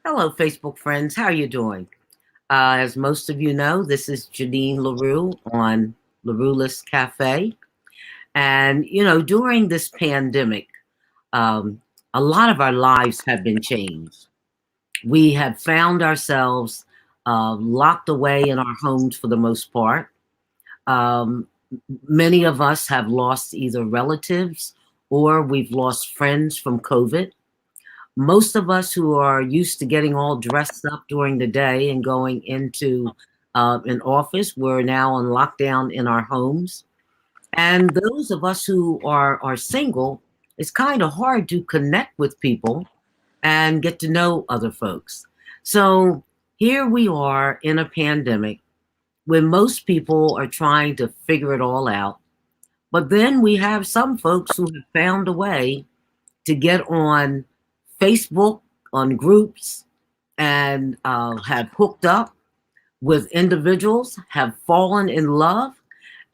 Hello, Facebook friends. How are you doing? As most of you know, this is Janine LaRue on LaRuelist Café. And, during this pandemic, um, a lot of our lives have been changed. We have found ourselves locked away in our homes for the most part. Um, Many of us have lost either relatives or we've lost friends from COVID. Most of us who are used to getting all dressed up during the day and going into an office, we're now on lockdown in our homes. And those of us who are single, it's kind of hard to connect with people and get to know other folks. So here we are in a pandemic when most people are trying to figure it all out. But then we have some folks who have found a way to get on Facebook, on groups, and have hooked up with individuals, have fallen in love.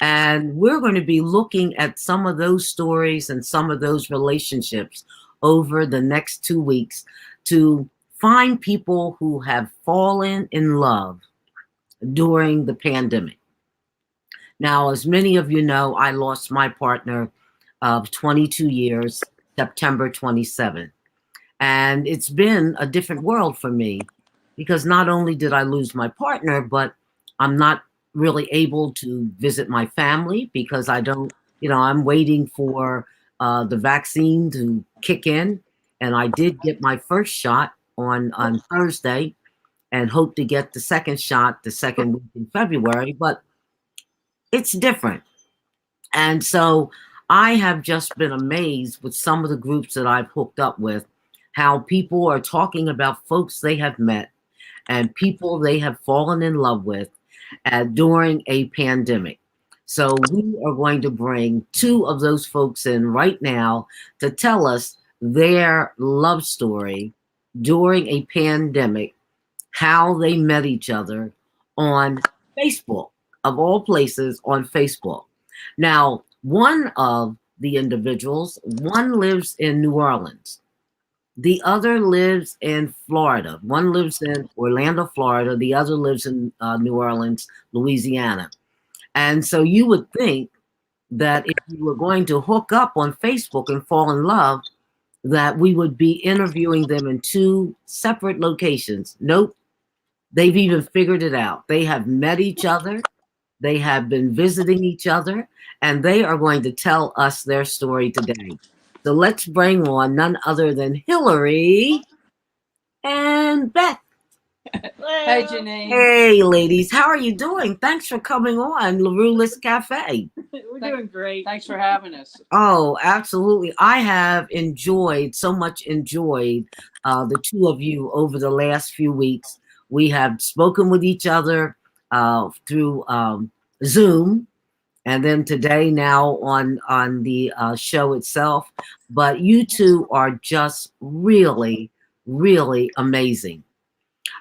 And we're going to be looking at some of those stories and some of those relationships over the next 2 weeks to find people who have fallen in love during the pandemic. Now, as many of you know, I lost my partner of 22 years, September 27th. And it's been a different world for me because not only did I lose my partner, but I'm not really able to visit my family because I don't, I'm waiting for the vaccine to kick in. And I did get my first shot on Thursday and hope to get the second shot the second week in February, but it's different. And so I have just been amazed with some of the groups that I've hooked up with, how people are talking about folks they have met and people they have fallen in love with during a pandemic. So we are going to bring two of those folks in right now to tell us their love story during a pandemic, how they met each other on Facebook, of all places, on Facebook. Now, one of the individuals, one lives in New Orleans. The other lives in Florida. One lives in Orlando, Florida. The other lives in New Orleans, Louisiana. And so you would think that if you were going to hook up on Facebook and fall in love, that we would be interviewing them in two separate locations. Nope. They've even figured it out. They have met each other. They have been visiting each other, and they are going to tell us their story today. So let's bring on none other than Hilarie and Beth. Hey, Janine. Hey, ladies. How are you doing? Thanks for coming on LaRuelist Café. We're doing great. Thanks for having us. Oh, absolutely. I have so much enjoyed the two of you over the last few weeks. We have spoken with each other through Zoom, and then today now on the show itself. But you two are just really, really amazing.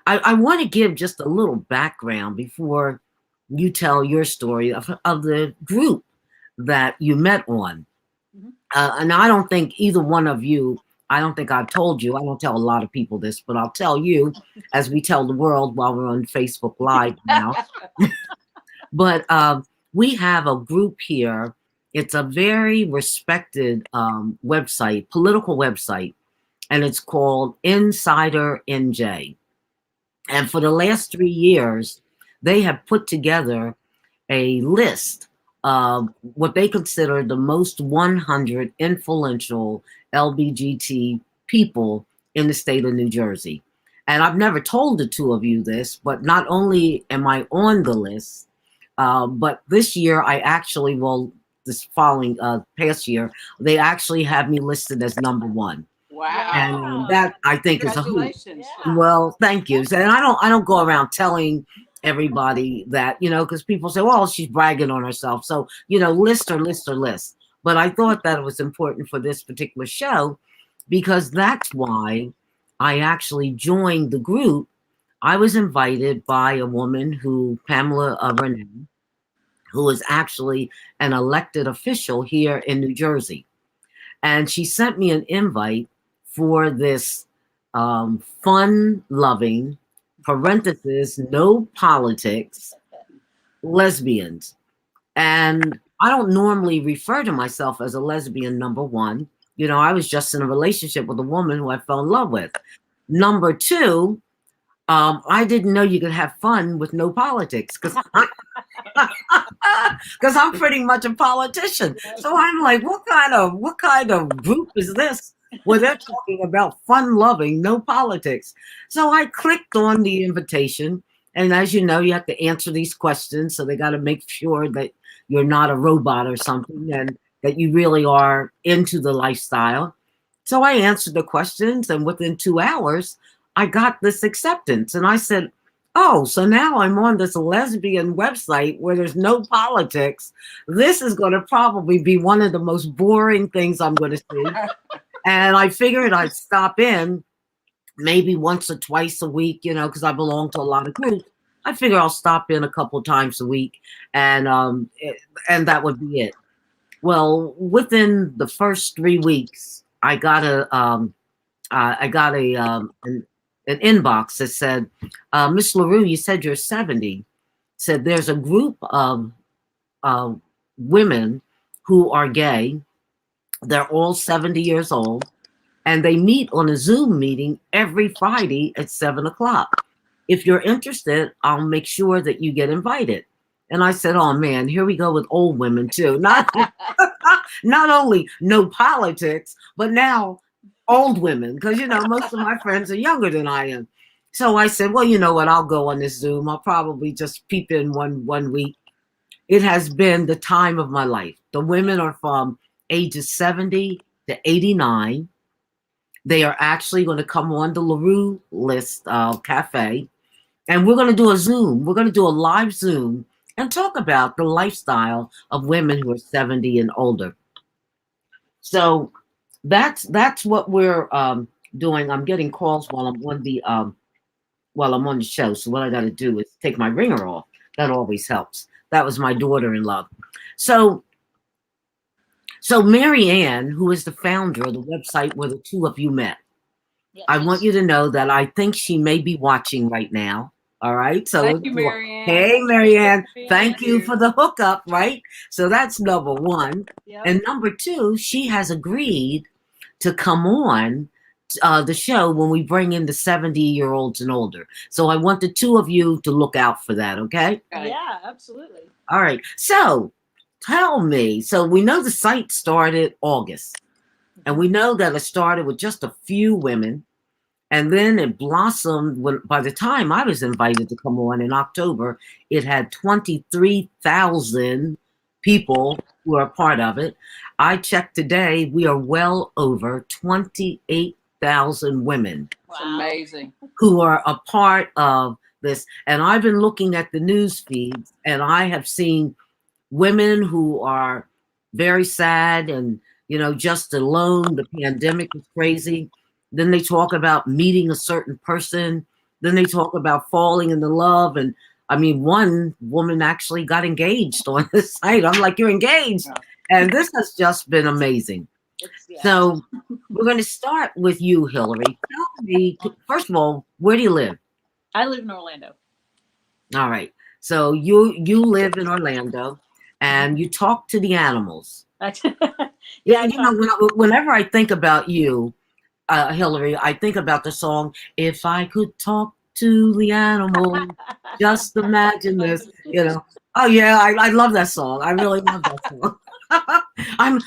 I want to give just a little background before you tell your story of the group that you met on. And I don't think either one of you, I don't think I've told you, I don't tell a lot of people this, but I'll tell you as we tell the world while we're on Facebook Live now. But we have a group here. It's a very respected website, political website, and it's called Insider NJ. And for the last 3 years, they have put together a list of what they consider the most 100 influential LGBT people in the state of New Jersey. And I've never told the two of you this, but not only am I on the list, but this year I actually, this following past year, they actually have me listed as number one. Wow. And that I think is a hoot. Congratulations. Well, thank you. And I don't go around telling everybody that, because people say, well, she's bragging on herself. So, list or list or list. But I thought that it was important for this particular show because that's why I actually joined the group. I was invited by a woman Pamela Renee, who is actually an elected official here in New Jersey. And she sent me an invite for this fun-loving, parenthesis, no politics, lesbians. And I don't normally refer to myself as a lesbian, number one. You know, I was just in a relationship with a woman who I fell in love with. Number two, I didn't know you could have fun with no politics because I'm pretty much a politician. So I'm like, what kind of group is this where they're talking about fun loving, no politics? So I clicked on the invitation, and as you know, you have to answer these questions. So they got to make sure that you're not a robot or something, and that you really are into the lifestyle. So I answered the questions, and within 2 hours, I got this acceptance, and I said, oh, so now I'm on this lesbian website where there's no politics. This is going to probably be one of the most boring things I'm going to see. And I figured I'd stop in maybe once or twice a week, you know, because I belong to a lot of groups. I figure I'll stop in a couple times a week, and that would be it. Well, within the first 3 weeks, I got an inbox that said, Miss LaRue, you said you're 70. Said there's a group of women who are gay. They're all 70 years old, and they meet on a Zoom meeting every Friday at 7 o'clock. If you're interested, I'll make sure that you get invited. And I said, oh man, here we go with old women too. Not only no politics, but now old women, because you know most of my friends are younger than I am. So I said, well, you know what, I'll go on this Zoom. I'll probably just peep in one week. It has been the time of my life. The women are from ages 70 to 89. They are actually going to come on the LaRuelist Cafe, and we're going to do a Zoom. We're going to do a live Zoom and talk about the lifestyle of women who are 70 and older. So that's what we're doing. I'm getting calls while I'm on the show. So what I got to do is take my ringer off. That always helps. That was my daughter-in-law. So Mary Ann, who is the founder of the website where the two of you met, yes. I want you to know that I think she may be watching right now. All right. So thank you, Mary Ann. Hey, Mary Ann. Thank you for the hookup. Right. So that's number one. Yep. And number two, she has agreed to come on the show when we bring in the 70-year-olds and older. So I want the two of you to look out for that. Okay. Yeah, absolutely. All right. So tell me. So we know the site started August, and we know that it started with just a few women. And then it blossomed by the time I was invited to come on in October, it had 23,000 people who are a part of it. I checked today, we are well over 28,000 women. That's amazing. Who are a part of this. And I've been looking at the news feeds, and I have seen women who are very sad and, you know, just alone. The pandemic is crazy. Then they talk about meeting a certain person. Then they talk about falling into love. And I mean, one woman actually got engaged on this site. I'm like, you're engaged. And this has just been amazing. Yeah. So we're going to start with you, Hilarie. Tell me, first of all, where do you live? I live in Orlando. All right. So you live in Orlando, and you talk to the animals. Yeah, you know, whenever I think about you, Hilarie, I think about the song, If I Could Talk to the Animal, Just Imagine This, you know. Oh yeah, I love that song. I really love that song. I'm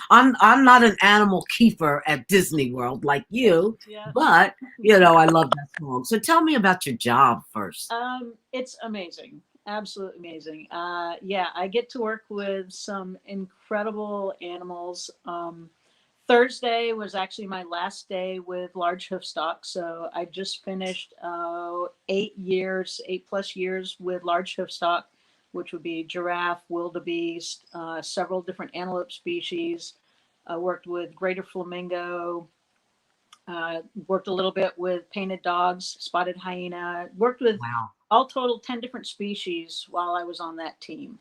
not an animal keeper at Disney World like you, yeah. But you know, I love that song. So tell me about your job first. It's amazing. Absolutely amazing. Yeah, I get to work with some incredible animals. Thursday was actually my last day with large hoofstock. So I just finished 8+ years with large hoofstock, which would be giraffe, wildebeest, several different antelope species. I worked with greater flamingo, worked a little bit with painted dogs, spotted hyena, worked with all total 10 different species while I was on that team.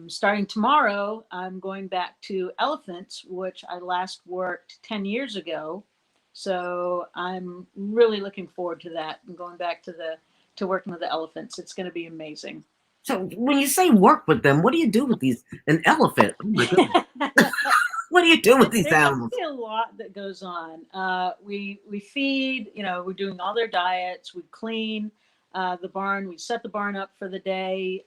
Starting tomorrow, I'm going back to elephants, which I last worked 10 years ago. So I'm really looking forward to that and going back to working with the elephants. It's going to be amazing. So when you say work with them, what do you do with an elephant? Oh my goodness. What do you do with these There's animals? actually a lot that goes on. We feed, we're doing all their diets. We clean the barn. We set the barn up for the day.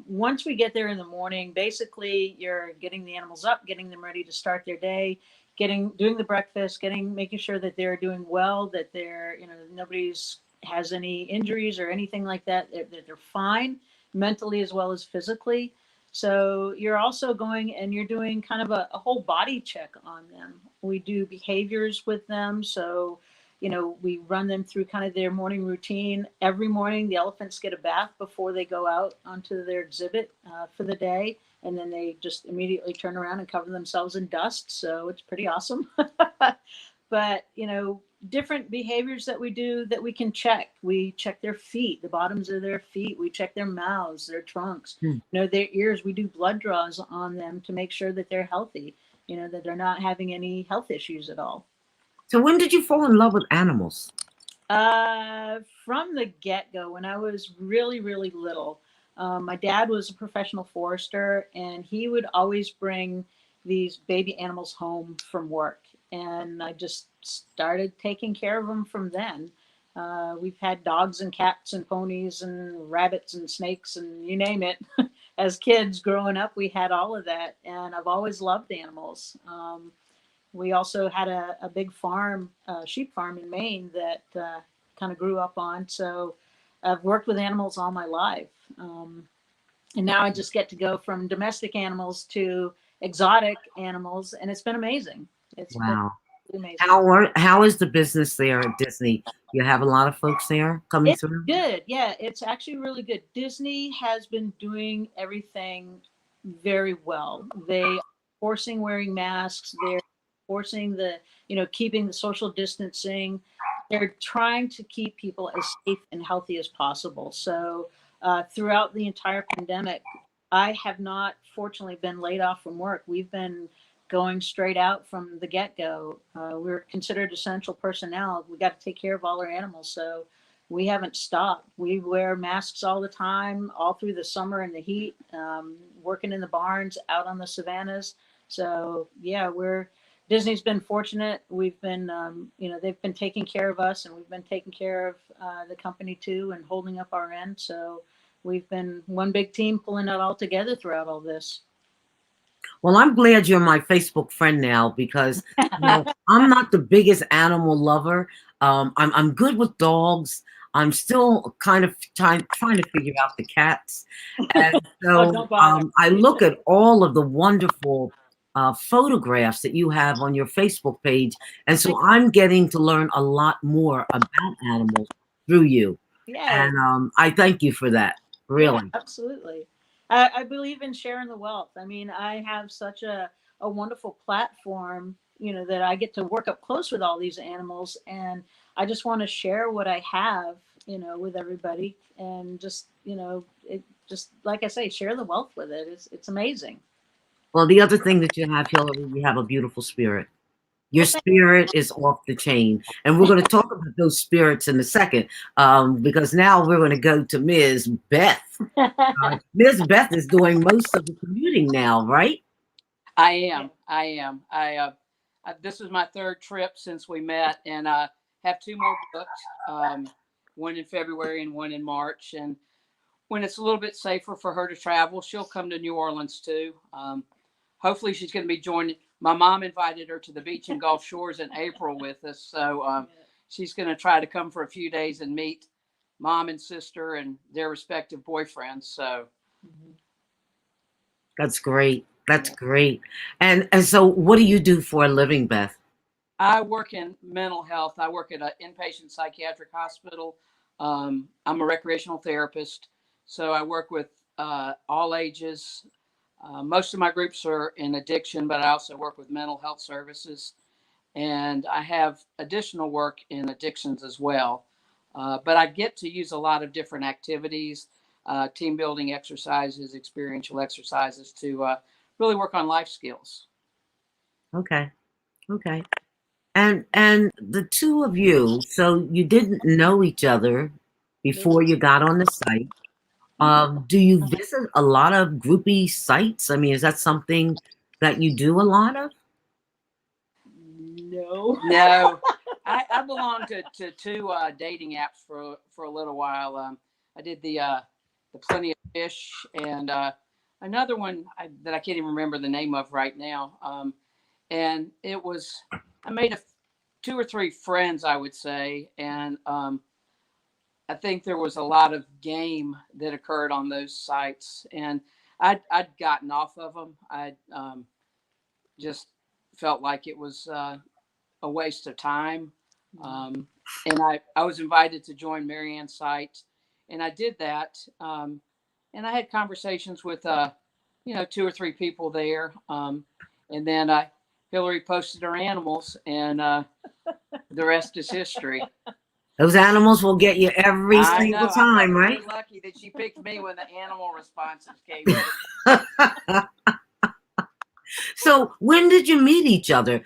Once we get there in the morning, basically you're getting the animals up, getting them ready to start their day, doing the breakfast, making sure that they're doing well, that they're, nobody's has any injuries or anything like that. That they're fine mentally as well as physically. So you're also going and you're doing kind of a whole body check on them. We do behaviors with them. So, we run them through kind of their morning routine. Every morning, the elephants get a bath before they go out onto their exhibit for the day. And then they just immediately turn around and cover themselves in dust. So it's pretty awesome. But, different behaviors that we do that we can check. We check their feet, the bottoms of their feet. We check their mouths, their trunks, their ears. We do blood draws on them to make sure that they're healthy, that they're not having any health issues at all. So when did you fall in love with animals? From the get-go, when I was really, really little. My dad was a professional forester, and he would always bring these baby animals home from work. And I just started taking care of them from then. We've had dogs and cats and ponies and rabbits and snakes and you name it. As kids growing up, we had all of that. And I've always loved animals. We also had a big farm, sheep farm in Maine that kind of grew up on. So I've worked with animals all my life. And now I just get to go from domestic animals to exotic animals, and it's been amazing. It's Wow. been amazing. How is the business there at Disney? You have a lot of folks there coming through? Good. Yeah, it's actually really good. Disney has been doing everything very well. They are forcing wearing masks. They're forcing keeping the social distancing. They're trying to keep people as safe and healthy as possible. So throughout the entire pandemic, I have not, fortunately, been laid off from work. We've been going straight out from the get-go. We're considered essential personnel. We got to take care of all our animals, so we haven't stopped. We wear masks all the time, all through the summer and the heat, working in the barns, out on the savannas. So yeah, Disney's been fortunate. We've been, they've been taking care of us, and we've been taking care of the company too, and holding up our end. So we've been one big team pulling it all together throughout all this. Well, I'm glad you're my Facebook friend now because I'm not the biggest animal lover. I'm good with dogs. I'm still kind of trying to figure out the cats. And so I look at all of the wonderful photographs that you have on your Facebook page. And so I'm getting to learn a lot more about animals through you. Yeah. And I thank you for that, really. Yeah, absolutely. I believe in sharing the wealth. I mean, I have such a wonderful platform, that I get to work up close with all these animals, and I just want to share what I have, with everybody, and just, just like I say, share the wealth with it. It's amazing. Well, the other thing that you have, Hilarie, you have a beautiful spirit. Your spirit is off the chain. And we're going to talk about those spirits in a second, because now we're going to go to Ms. Beth. Ms. Beth is doing most of the commuting now, right? I am. This is my third trip since we met, and I have 2 more booked, one in February and one in March. And when it's a little bit safer for her to travel, she'll come to New Orleans too. Hopefully she's going to be joining. My mom invited her to the beach and Gulf Shores in April with us. So she's going to try to come for a few days and meet mom and sister and their respective boyfriends. So that's great. That's great. And so what do you do for a living, Beth? I work in mental health. I work at an inpatient psychiatric hospital. I'm a recreational therapist. So I work with all ages. Most of my groups are in addiction, but I also work with mental health services. And I have additional work in addictions as well. But I get to use a lot of different activities, team building exercises, experiential exercises to really work on life skills. Okay. And the two of you, so you didn't know each other before you got on the site. Do you visit a lot of groupie sites? I mean, is that something that you do a lot of? No. No, I belonged to two dating apps for a little while. I did the Plenty of Fish and another one that I can't even remember the name of right now. And it was I made two or three friends, I would say, and I think there was a lot of game that occurred on those sites, and I'd gotten off of them. I just felt like it was a waste of time. And I was invited to join Marianne's site, and I did that. And I had conversations with, two or three people there. And then Hillary posted her animals, and the rest is history. Those animals will get you every I single know. I time, felt right? very lucky that she picked me when the animal responses came in. So when did you meet each other?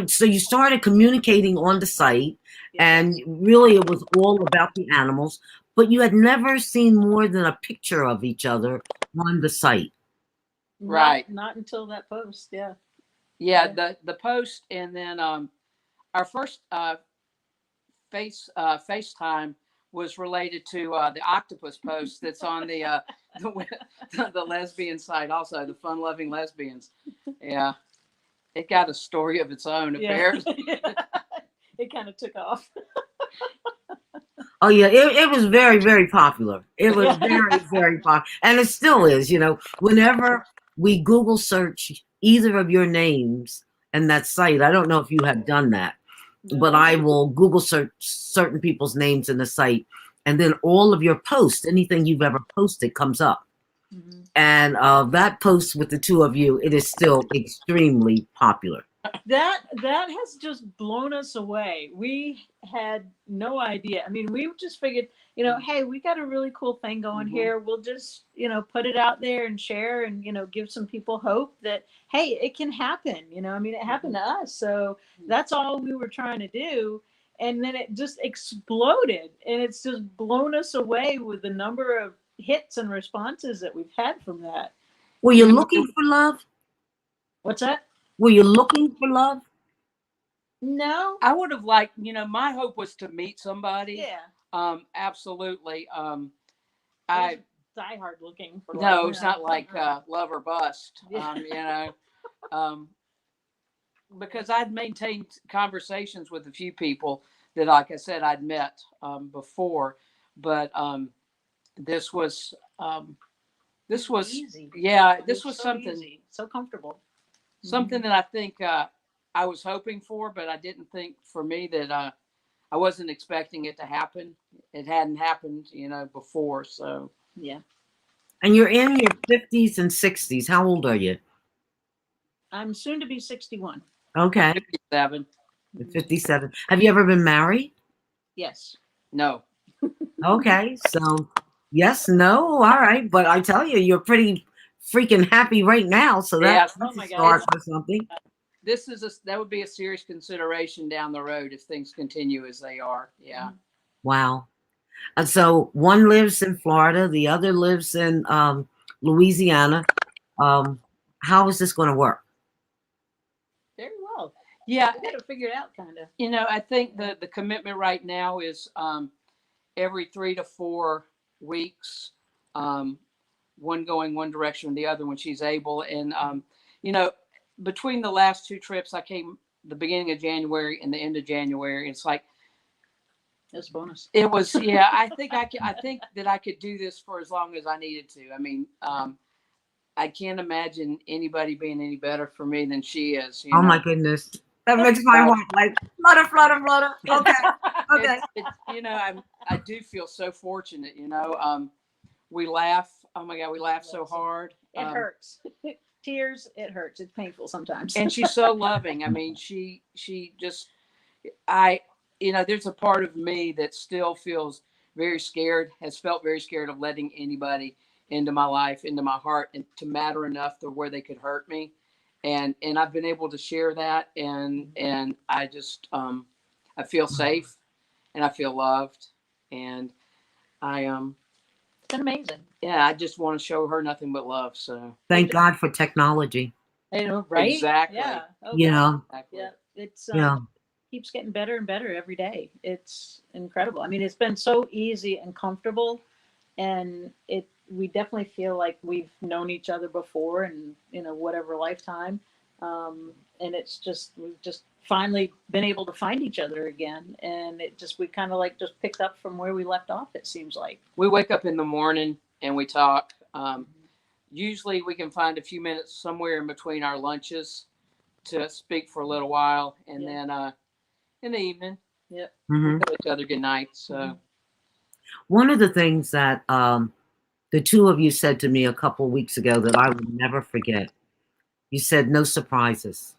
So you started communicating on the site, and really it was all about the animals, but you had never seen more than a picture of each other on the site. Right. Not until that post. Yeah. Yeah, the post, and then our first FaceTime was related to the octopus post that's on the lesbian site, also the fun-loving lesbians. Yeah, it got a story of its own, apparently. It kind of took off. Oh yeah, it was very, very popular. It was very, very popular, and it still is. Whenever we Google search either of your names and that site, I don't know if you have done that, but I will Google search certain people's names in the site, and then all of your posts, anything you've ever posted, comes up. Mm-hmm. And that post with the two of you, it is still extremely popular. That has just blown us away. We had no idea. I mean, we just figured, hey, we got a really cool thing going here. We'll just, put it out there and share and, give some people hope that, hey, it can happen. I mean, it happened to us. So that's all we were trying to do. And then it just exploded, and it's just blown us away with the number of hits and responses that we've had from that. Were you looking for love? What's that? Were you looking for love? No. I would have liked, my hope was to meet somebody. Yeah. Absolutely. I die hard looking for love. No, it's not like love or bust. Yeah. Because I'd maintained conversations with a few people that, like I said, I'd met before, but this was easy. Yeah, this was so something easy, so comfortable. Something that I think I was hoping for, but I didn't think for me that I wasn't expecting it to happen. It hadn't happened, before. So yeah. And you're in your 50s and 60s. How old are you? I'm soon to be 61. Okay. 57. 57. Have you ever been married? Yes. No. Okay. So yes, no, all right. But I tell you, you're pretty freaking happy right now. So that's my a start God. for something. That would be a serious consideration down the road if things continue as they are. Yeah. Wow. And so one lives in Florida, the other lives in Louisiana. How is this going to work? Very well. Yeah. We got to figure it out, kind of. I think the commitment right now is every 3 to 4 weeks, one going one direction and the other when she's able. And, between the last two trips, I came the beginning of January and the end of January. It's like, that's a bonus. It was, yeah. I think that I could do this for as long as I needed to. I mean, I can't imagine anybody being any better for me than she is. Oh my goodness, that makes my heart like flutter, flutter, flutter. Okay, okay. I do feel so fortunate. We laugh. Oh my God, we laugh so hard. It hurts. Tears. It hurts. It's painful sometimes. And she's so loving. I mean, she just, there's a part of me that still feels very scared, has felt very scared of letting anybody into my life, into my heart, and to matter enough to where they could hurt me. and I've been able to share that, and I just I feel safe, and I feel loved, and I It's been amazing. yeah, I just want to show her nothing but love. So Thank God for technology. I know, right? Exactly. Yeah. Oh, You God. know, exactly. Yeah. It's yeah. keeps getting better and better every day. It's incredible. I mean, it's been so easy and comfortable, and we definitely feel like we've known each other before, and whatever lifetime. And it's just we've just finally been able to find each other again, and we kind of like just picked up from where we left off. It seems like We wake up in the morning and we talk. Usually we can find a few minutes somewhere in between our lunches to speak for a little while, and Yeah. then in the evening Yep. Hmm. tell each other good night. So One of the things that the two of you said to me a couple weeks ago that I would never forget, you said no surprises.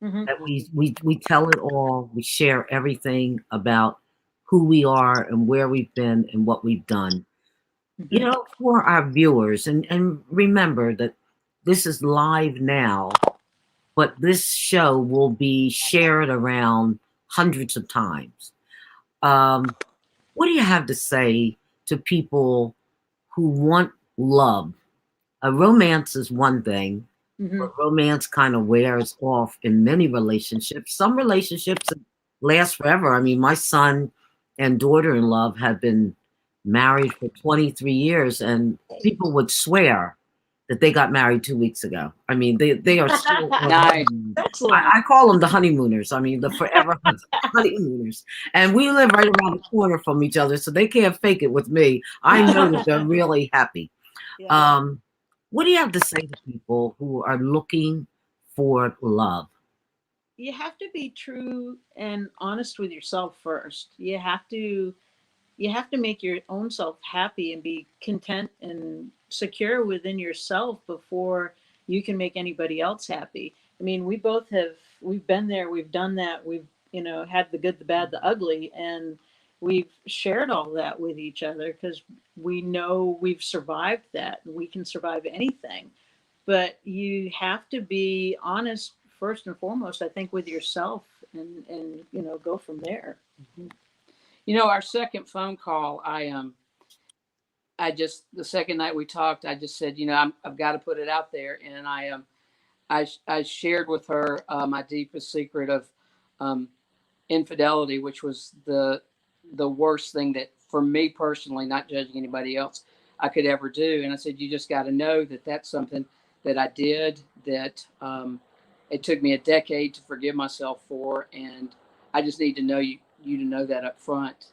Mm-hmm. That we tell it all. We share everything about who we are and where we've been and what we've done. You Mm-hmm. know, for our viewers, and remember that this is live now, but this show will be shared around hundreds of times. What do you have to say to people who want love? A romance is one thing, Mm-hmm. but romance kind of wears off in many relationships. Some relationships last forever. I mean, my son and daughter-in-law have been married for 23 years, and people would swear that they got married 2 weeks ago. I mean, they are still on nice. honeymoon. Excellent. I call them the honeymooners. I mean, the forever honeymooners. And we live right around the corner from each other, so they can't fake it with me. I know that they're really happy. Yeah. What do you have to say to people who are looking for love? You have to be true and honest with yourself first. You have to make your own self happy and be content and secure within yourself before you can make anybody else happy. I mean, we've been there, we've done that, we've had the good, the bad, the ugly, and we've shared all that with each other because we know we've survived that and we can survive anything. But you have to be honest first and foremost, I think, with yourself, and go from there. Our second phone call, I just the second night we talked, I just said, I've got to put it out there, and I shared with her my deepest secret of um, infidelity, which was the worst thing that for me personally, not judging anybody else, I could ever do. And I said, you just got to know that that's something that I did, that it took me a decade to forgive myself for, and I just need to know you to know that up front,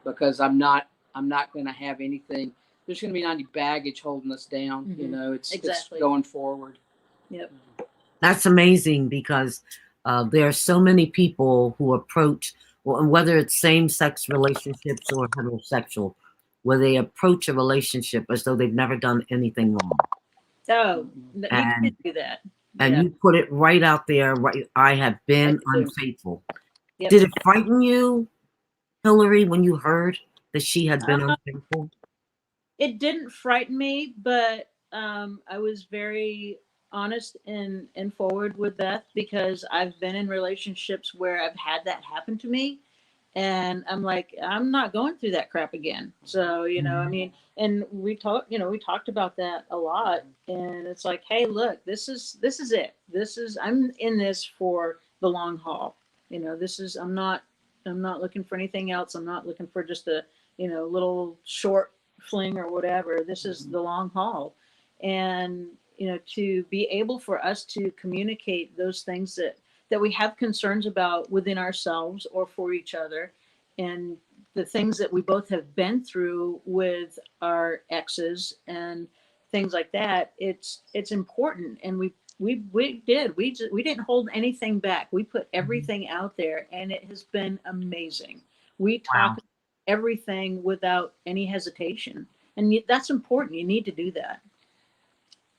because I'm not going to have anything. There's going to be any baggage holding us down. Mhm. It's Exactly. going forward. Yep. That's amazing because there are so many people who approach, well, whether it's same-sex relationships or heterosexual, where they approach a relationship as though they've never done anything wrong. Oh, you And can't do that. and Yeah. you put it right out there, right? I have I been do. unfaithful. Yep. Did it frighten you, Hillary, when you heard that she had been Uh, unfaithful? it didn't frighten me, but I was very honest and forward with Beth because I've been in relationships where I've had that happen to me, and I'm like, I'm not going through that crap again. So I Mhm. mean, and we talked about that a lot, and it's like, hey, look, this is it. I'm in this for the long haul. I'm not looking for anything else. I'm not looking for just a little short fling or whatever. This is the long haul, and to be able for us to communicate those things that we have concerns about within ourselves or for each other, and the things that we both have been through with our exes and things like that. It's important, and we didn't hold anything back. We put everything out there, and it has been amazing. We Wow. talk everything without any hesitation, and that's important. You need to do that.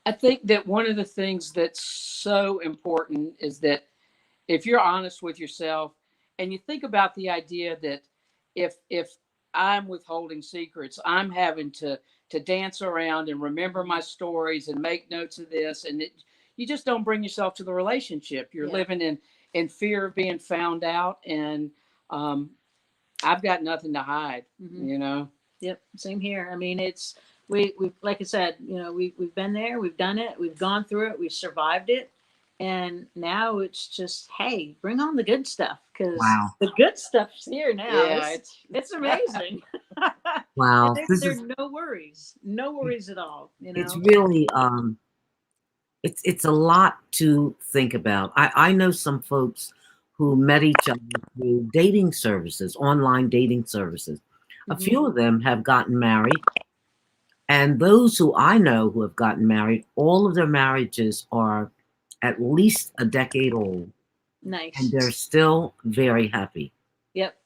I think that one of the things that's so important is that if you're honest with yourself and you think about the idea that if I'm withholding secrets, I'm having to dance around and remember my stories and make notes of this, and you just don't bring yourself to the relationship. You're living in fear of being found out, and I've got nothing to hide, you know. Yep, same here. I mean, it's we like I said, you know, we've been there, we've done it, we've gone through it, we've survived it, and now it's just, hey, bring on the good stuff, because Wow. the good stuff's here now. Yeah, It's amazing. Wow. And This there's is, no worries at all. You know, it's really, it's a lot to think about. I know some folks who met each other through dating services, online dating services. A few of them have gotten married. And those who I know who have gotten married, all of their marriages are at least a decade old. Nice. And they're still very happy. Yep.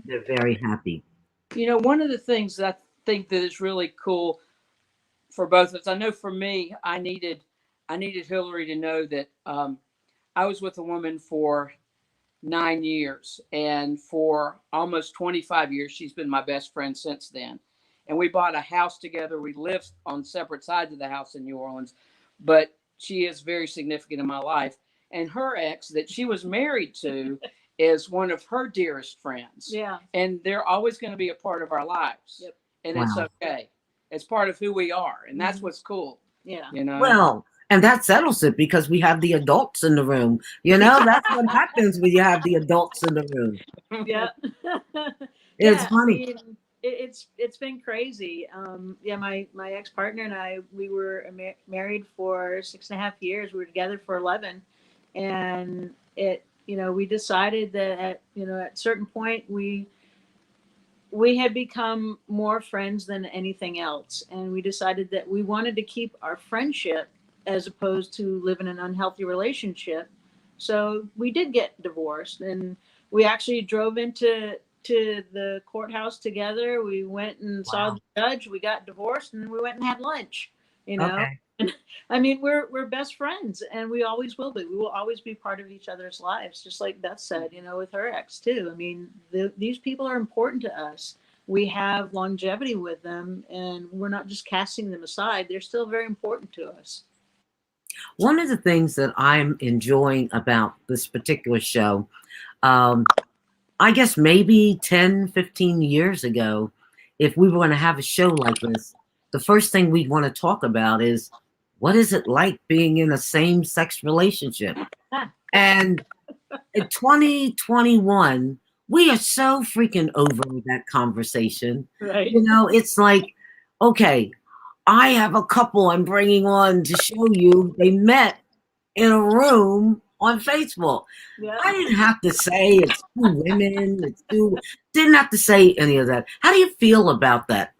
They're very happy. You know, one of the things that I think that is really cool for both of us, I know for me, I needed Hilarie to know that I was with a woman for 9 years, and for almost 25 years, she's been my best friend since then. And we bought a house together. We lived on separate sides of the house in New Orleans, but she is very significant in my life. And her ex that she was married to is one of her dearest friends. Yeah. And they're always going to be a part of our lives. Yep. And Wow. it's okay. It's part of who we are. And that's what's cool. Yeah. You know? Well, and that settles it because we have the adults in the room. You know, that's what happens when you have the adults in the room. Yeah. It's Yeah, funny. I mean, it's been crazy. Yeah, my ex-partner and I, we were married for 6.5 years. We were together for 11, and we decided that at a certain point we had become more friends than anything else, and we decided that we wanted to keep our friendship as opposed to live in an unhealthy relationship. So we did get divorced, and we actually drove into the courthouse together. We went and saw the judge. We got divorced, and we went and had lunch. Okay. And, I mean, we're best friends, and we always will be. We will always be part of each other's lives, just like Beth said. With her ex too. I mean, these people are important to us. We have longevity with them, and we're not just casting them aside. They're still very important to us. One of the things that I'm enjoying about this particular show, I guess maybe 10, 15 years ago, if we were going to have a show like this, the first thing we'd want to talk about is, what is it like being in a same-sex relationship? And in 2021, we are so freaking over that conversation. Right. It's like, okay, I have a couple I'm bringing on to show you. They met in a room on Facebook. Yeah. I didn't have to say it's two women. Didn't have to say any of that. How do you feel about that?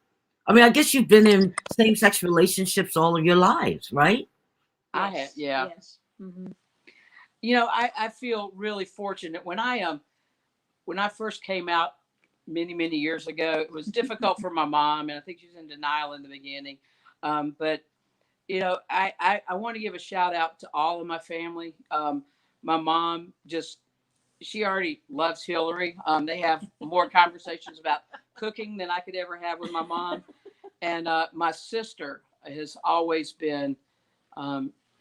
I mean, I guess you've been in same-sex relationships all of your lives, right? I have, yeah. Yes. Mm-hmm. I feel really fortunate. When I first came out many years ago, it was difficult for my mom, and I think she was in denial in the beginning. But I want to give a shout out to all of my family. My mom she already loves Hilarie. They have more conversations about cooking than I could ever have with my mom. And my sister has always been,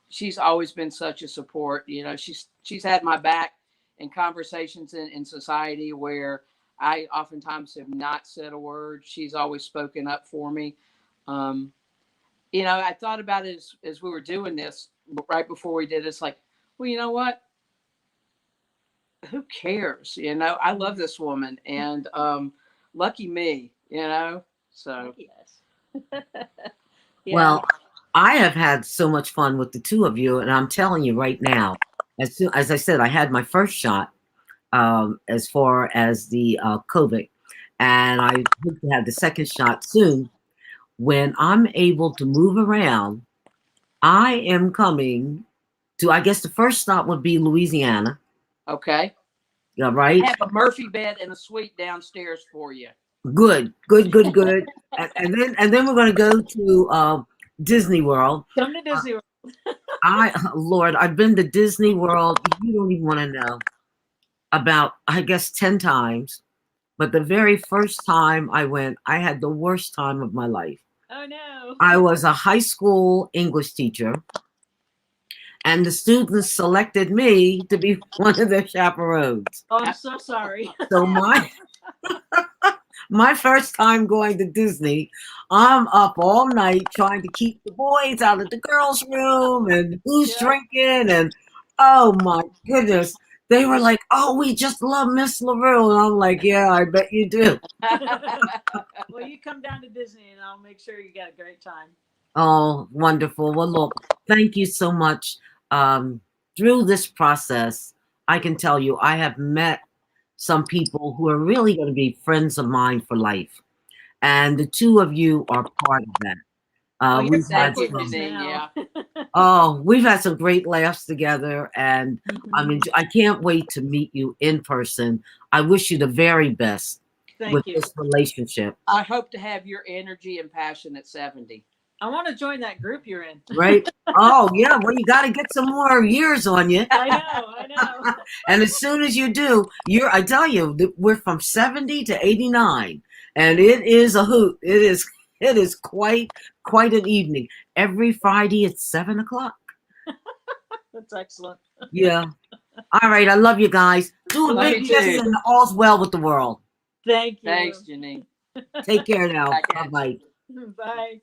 she's always been such a support. She's had my back in conversations in society where I oftentimes have not said a word. She's always spoken up for me. I thought about it as we were doing this, right before we did this, like, well, you know what? Who cares? I love this woman, and lucky me, so. Yes. Yeah. Well, I have had so much fun with the two of you, and I'm telling you right now, as I said, I had my first shot as far as the COVID, and I hope to have the second shot soon. When I'm able to move around, I am coming to, I guess the first stop would be Louisiana. Okay. Yeah, right. I have a Murphy bed and a suite downstairs for you. Good. and then we're going to go to Disney World. Come to Disney World. Lord, I've been to Disney World. You don't even want to know, about, I guess, 10 times. But the very first time I went, I had the worst time of my life. Oh no. I was a high school English teacher, and the students selected me to be one of their chaperones. Oh, I'm so sorry. So my first time going to Disney, I'm up all night trying to keep the boys out of the girls' room and who's drinking, and oh my goodness. They were like, "Oh, we just love Miss LaRue." And I'm like, "Yeah, I bet you do." Well, you come down to Disney and I'll make sure you get a great time. Oh, wonderful. Well, look, thank you so much. Through this process, I can tell you I have met some people who are really going to be friends of mine for life. And the two of you are part of that. You're Thank you, stuck with us Janine. now. Oh, we've had some great laughs together, and I mean, I can't wait to meet you in person. I wish you the very best with Thank you. this relationship. I hope to have your energy and passion at 70. I want to join that group you're in. Right? Oh, yeah. Well, you got to get some more years on you. I know. And as soon as you do, I tell you, we're from 70 to 89, and it is a hoot. It is quite an evening. Every Friday at 7:00. That's excellent. Yeah. All right. I love you guys. Do a Love big you kiss too. and all's well with the world. Thank you. Thanks, Janine. Take care now. Back at you. Bye-bye. Bye.